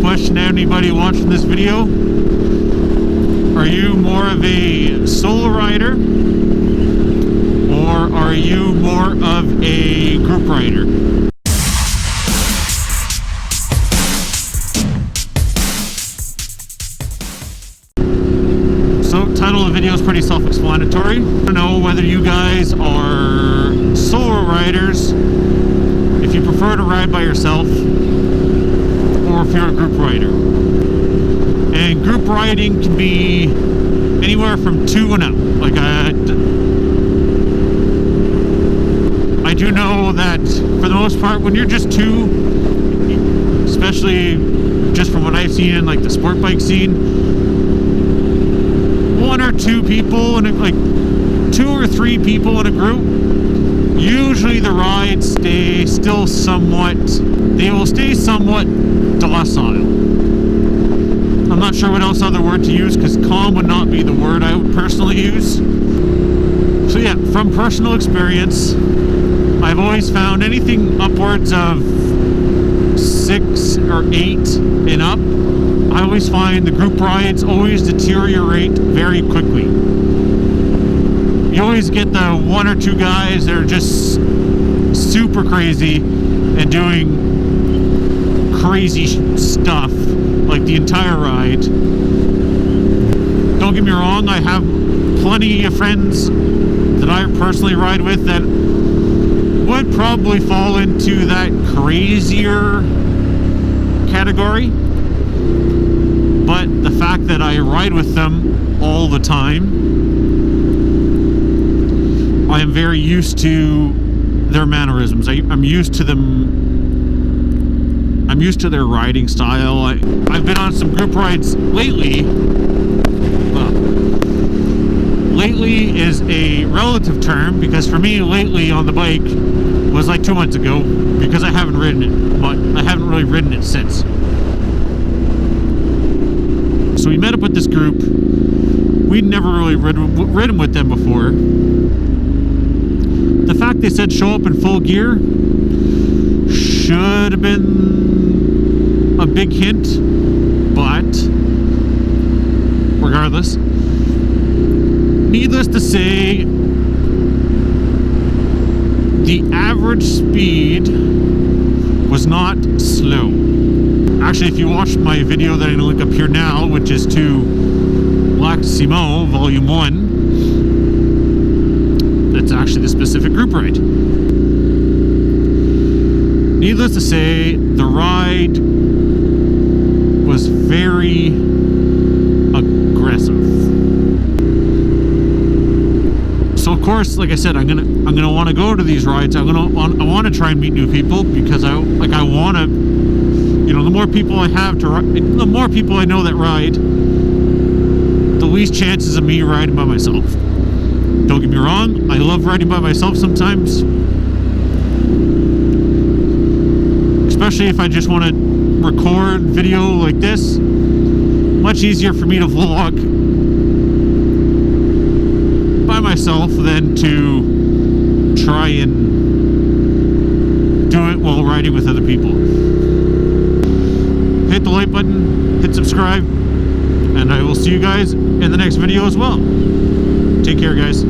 question to anybody watching this video. Are you more of a solo rider, or are you more of a group rider? So, title of the video is pretty self-explanatory. I don't know whether you guys are solo riders, if you prefer to ride by yourself, or if you're a group rider. And group riding can be anywhere from 2 and up. Like I do know that for the most part, when you're just 2, especially just from what I've seen in like the sport bike scene, 1 or 2 people and like 2 or 3 people in a group, usually the rides they will stay somewhat docile. I'm not sure what else other word to use, because calm would not be the word I would personally use. So yeah, from personal experience, I've always found anything upwards of 6 or 8 and up, I always find the group rides always deteriorate very quickly. You always get the 1 or 2 guys that are just super crazy and doing crazy stuff like the entire ride. Don't get me wrong, I have plenty of friends that I personally ride with that would probably fall into that crazier category. But the fact that I ride with them all the time, I am very used to their mannerisms. I'm used to them. I'm used to their riding style. I've been on some group rides lately. Well, lately is a relative term, because for me, lately on the bike was like 2 months ago, because I haven't ridden it, but I haven't really ridden it since. So we met up with this group. We'd never really ridden with them before. The fact they said show up in full gear should have been a big hint, but regardless, needless to say, the average speed was not slow. Actually, if you watch my video that I'm going to link up here now, which is to Lac Simon Volume 1, that's actually the specific group ride. Needless to say, the ride was very aggressive. So of course, like I said, I'm gonna want to go to these rides. I want to try and meet new people, because I want to. You know, the more people I have to ride, the more people I know that ride, the least chances of me riding by myself. Don't get me wrong, I love riding by myself sometimes. Especially if I just want to record video like this. Much easier for me to vlog by myself than to try and do it while riding with other people. Hit the like button, hit subscribe, and I will see you guys in the next video as well. Take care, guys.